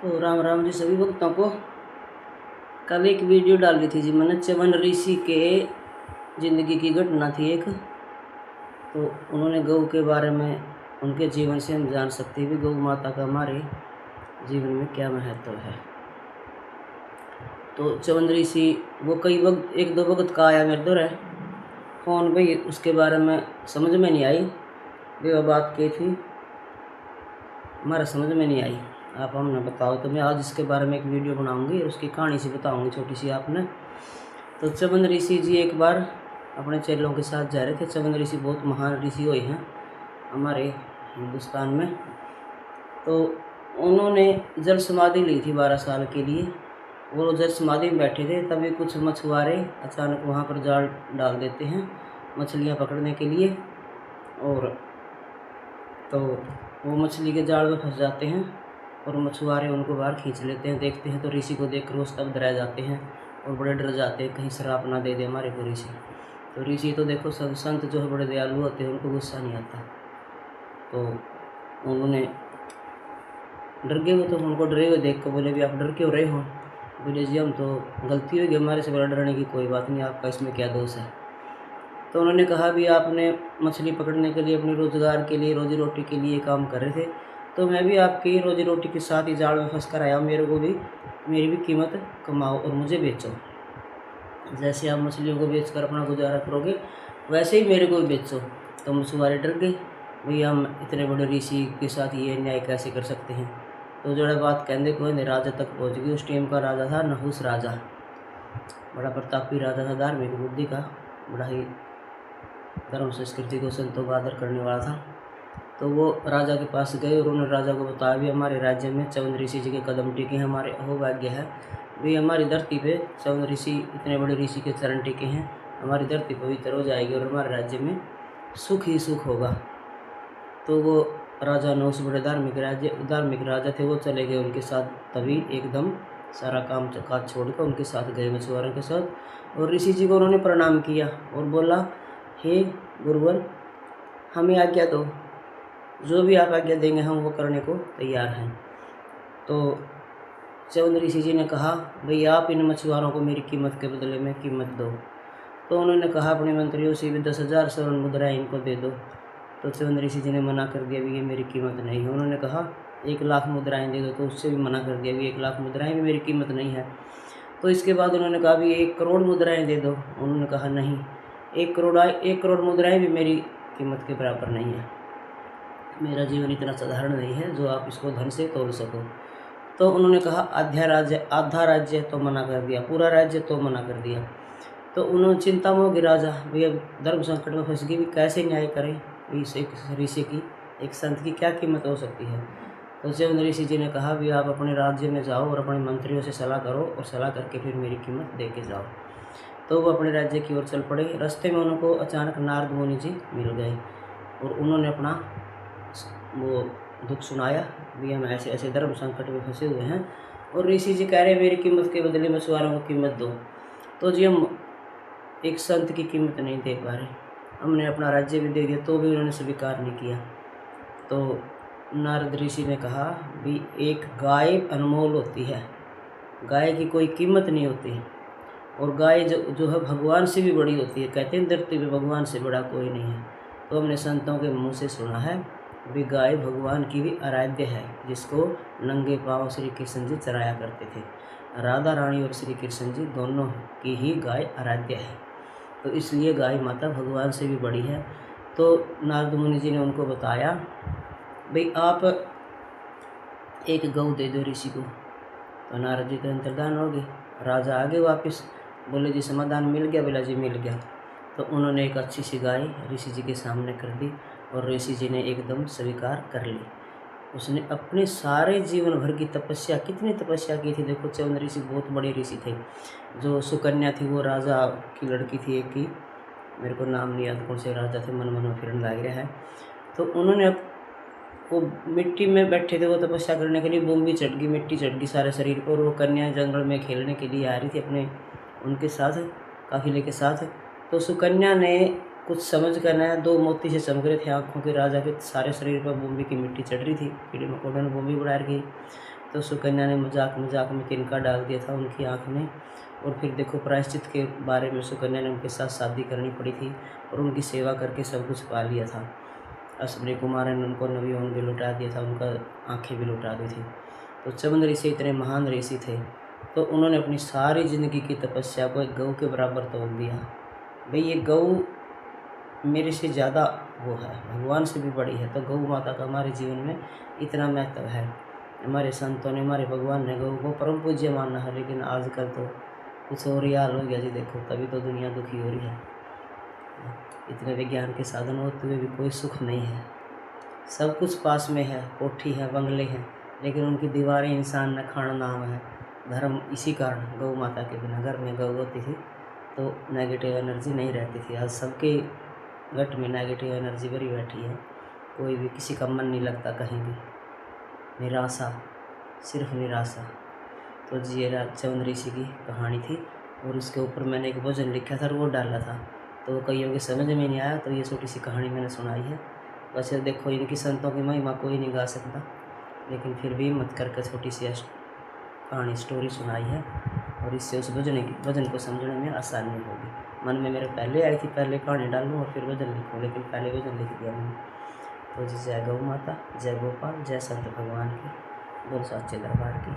तो राम राम जी सभी भक्तों को। कल एक वीडियो डाल दी थी जी मैंने, च्यवन ऋषि के ज़िंदगी की घटना थी एक। तो उन्होंने गौ के बारे में, उनके जीवन से हम जान सकते हैं कि गौ माता का हमारे जीवन में क्या महत्व है। तो च्यवन ऋषि वो कई वक्त एक दो वक्त का आया मेरे दौर है फ़ोन भाई, उसके बारे में समझ में नहीं आई भी वह बात की थी, हमारा समझ में नहीं आई। आप हमने बताओ, तो मैं आज इसके बारे में एक वीडियो बनाऊंगी और उसकी कहानी से बताऊंगी छोटी सी आपने। तो च्यवन ऋषि जी एक बार अपने चेलों के साथ जा रहे थे। च्यवन ऋषि बहुत महान ऋषि हुए हैं हमारे हिंदुस्तान में। तो उन्होंने जल समाधि ली थी 12 साल के लिए। वो जल समाधि में बैठे थे, तभी कुछ मछुआरे अचानक वहाँ पर जाल डाल देते हैं मछलियाँ पकड़ने के लिए, और तो वो मछली के जाल में फंस जाते हैं और मछुआरे उनको बाहर खींच लेते हैं। देखते हैं तो ऋषि को देखकर वो स्तब्ध रह जाते हैं और बड़े डर जाते हैं, कहीं श्राप ना दे दे हमारे को ऋषि। तो ऋषि तो देखो सब संत जो है बड़े दयालु होते हैं, उनको गुस्सा नहीं आता। तो उन्होंने डर गए, वो तो उनको डरे हुए देख कर बोले भी आप डर क्यों रहे हो। बोले जी हम तो गलती होगी हमारे से, बड़ा डरने की कोई बात नहीं, आपका इसमें क्या दोष है। तो उन्होंने कहा भी आपने मछली पकड़ने के लिए, अपने रोज़गार के लिए, रोजी रोटी के लिए काम कर रहे थे, तो मैं भी आपकी रोजी रोटी के साथ ही जाल में फंस कर आया हूँ। मेरे को भी, मेरी भी कीमत कमाओ और मुझे बेचो। जैसे आप मछलियों को बेचकर अपना गुजारा करोगे, वैसे ही मेरे को भी बेचो। तो मछुआरे डर गए, भैया हम इतने बड़े ऋषि के साथ ये न्याय कैसे कर सकते हैं। तो जो है बात कहने को राजा तक पहुँच गई। उस टाइम का राजा था नहुस राजा, बड़ा प्रतापी राजा था, धार्मिक बुद्धि का, बड़ा ही धर्म संस्कृति को संतों का आदर करने वाला था। तो वो राजा के पास गए और उन्होंने राजा को बताया भी हमारे राज्य में च्यवन ऋषि जी के कदम टिके हैं, हमारे अहोभाग्य है भी हमारी धरती पे च्यवन ऋषि, इतने बड़े ऋषि के चरण टिके हैं, हमारी धरती पवित्र हो जाएगी और हमारे राज्य में सुख ही सुख होगा। तो वो राजा नहुस बड़े धार्मिक राजा थे, वो चले गए उनके साथ। तभी एकदम सारा काम काज छोड़कर उनके साथ गए मछुआरों के साथ, और ऋषि जी को उन्होंने प्रणाम किया और बोला, हे गुरुवर हमें आज्ञा दो, जो भी आप आज्ञा देंगे हम वो करने को तैयार हैं। तो च्यवन ऋषि जी ने कहा, भैया आप इन मछुआरों को मेरी कीमत के बदले में कीमत दो। तो उन्होंने कहा अपने मंत्रियों से भी 10,000 स्वर्ण मुद्राएं इनको दे दो। तो च्यवन ऋषि जी ने मना कर दिया भी ये मेरी कीमत नहीं है। उन्होंने कहा 1,00,000 मुद्राएं दे दो, तो उससे भी मना कर दिया भी 1,00,000 मुद्राएं भी मेरी कीमत नहीं है। तो इसके बाद उन्होंने कहा भी 1 करोड़ मुद्राएं दे दो। उन्होंने कहा नहीं, 1 करोड़ मुद्राएं भी मेरी कीमत के बराबर नहीं है। मेरा जीवन इतना साधारण नहीं है जो आप इसको धन से तोल सको। तो उन्होंने कहा आधा राज्य तो मना कर दिया, पूरा राज्य तो मना कर दिया। तो उन्होंने चिंता में हो गए राजा, भैया धर्म संकट में फंस गई, भी कैसे न्याय करें, इस एक ऋषि की, एक संत की क्या कीमत हो सकती है। तो च्यवन ऋषि जी ने कहा भी आप अपने राज्य में जाओ और अपने मंत्रियों से सलाह करो और सलाह करके फिर मेरी कीमत दे के जाओ। तो वो अपने राज्य की ओर चल पड़े। रास्ते में उनको अचानक नारद मुनि जी मिल गए और उन्होंने अपना वो दुख सुनाया भी हम ऐसे ऐसे धर्म संकट में फंसे हुए हैं, और ऋषि जी कह रहे मेरी कीमत के बदले मछुआरों को कीमत दो। तो जी हम एक संत की कीमत नहीं दे पा रहे, हमने अपना राज्य भी दे दिया तो भी उन्होंने स्वीकार नहीं किया। तो नारद ऋषि ने कहा भी एक गाय अनमोल होती है, गाय की कोई कीमत नहीं होती, और गाय जो है भगवान से भी बड़ी होती है। कहते हैं धरती पे भगवान से बड़ा कोई नहीं है। तो हमने संतों के मुँह से सुना है भी गाय भगवान की भी आराध्य है, जिसको नंगे पांव श्री कृष्ण जी चराया करते थे। राधा रानी और श्री कृष्ण जी दोनों की ही गाय आराध्य है, तो इसलिए गाय माता भगवान से भी बड़ी है। तो नारद मुनि जी ने उनको बताया भाई आप एक गौ दे दो ऋषि को। तो नारद जी तो अंतर्धान हो गए, राजा आगे वापस बोले जी समाधान मिल गया, बोला जी मिल गया। तो उन्होंने एक अच्छी सी गाय ऋषि जी के सामने कर दी और ऋषि जी ने एकदम स्वीकार कर ली। उसने अपने सारे जीवन भर की तपस्या, कितनी तपस्या की थी देखो। च्यवन ऋषि बहुत बड़े ऋषि थे। जो सुकन्या थी वो राजा की लड़की थी एक की, मेरे को नाम नहीं याद कौन से राजा थे, मन में फिरन लग रहा है। तो उन्होंने वो मिट्टी में बैठे थे, वो तपस्या करने के लिए बोम्बी चढ़ गई, मिट्टी चढ़ गई सारे शरीर पर। वो कन्या जंगल में खेलने के लिए आ रही थी अपने उनके साथ, काफिले के साथ। तो सुकन्या ने कुछ समझ कर ना, 2 मोती से चमक रहे थे आँखों के राजा के सारे शरीर पर बोम्बी की मिट्टी चढ़ रही थी, कीड़े मकोड़ों ने बोम्बी बढ़ा रखी। तो सुकन्या ने मजाक मजाक में तिनका डाल दिया था उनकी आँख में। और फिर देखो प्रायश्चित के बारे में सुकन्या ने उनके साथ शादी करनी पड़ी थी और उनकी सेवा करके सब कुछ पा लिया था। अश्विनी कुमार ने उनको नवयौवन भी लौटा दिया था, उनका आँखें भी लौटा दी थी। तो चवन ऋषि इतने महान ऋषि थे, तो उन्होंने अपनी सारी ज़िंदगी की तपस्या को एक गऊ के बराबर तोड़ दिया। भाई ये गऊ मेरे से ज़्यादा वो है, भगवान से भी बड़ी है। तो गौ माता का हमारे जीवन में इतना महत्व है। हमारे संतों ने, हमारे भगवान ने गऊ को परम पूज्य माना है, लेकिन आजकल तो कुछ और ही हाल हो गया जी। देखो तभी तो दुनिया दुखी हो रही है। इतने विज्ञान के साधन होते हुए भी कोई सुख नहीं है। सब कुछ पास में है, कोठी है, बंगले हैं, लेकिन उनकी दीवारें इंसान न खाना नाम है, धर्म। इसी कारण गौ माता के बिना घर में गौ होती थी तो नेगेटिव एनर्जी नहीं रहती थी। आज सबके गट में नेगेटिव एनर्जी भरी बैठी है, कोई भी किसी का मन नहीं लगता कहीं भी, निराशा, सिर्फ निराशा। तो ये चवन ऋषि की कहानी थी और उसके ऊपर मैंने एक भजन लिखा था और वो डाला था, तो कईयों के समझ में नहीं आया, तो ये छोटी सी कहानी मैंने सुनाई है। वैसे देखो इनकी संतों की महिमा कोई नहीं गा सकता, लेकिन फिर भी हिम्मत करके छोटी सी कहानी स्टोरी सुनाई है और इससे उस भजन को समझने में आसानी होगी। मन में मेरे पहले आई थी, पहले कहानी डालूँ और फिर भजन लिखूँ, लेकिन पहले भजन लिख दिया मैंने। तो जय गौ माता, जय गोपाल, जय संत भगवान की, बोल साचे दरबार की।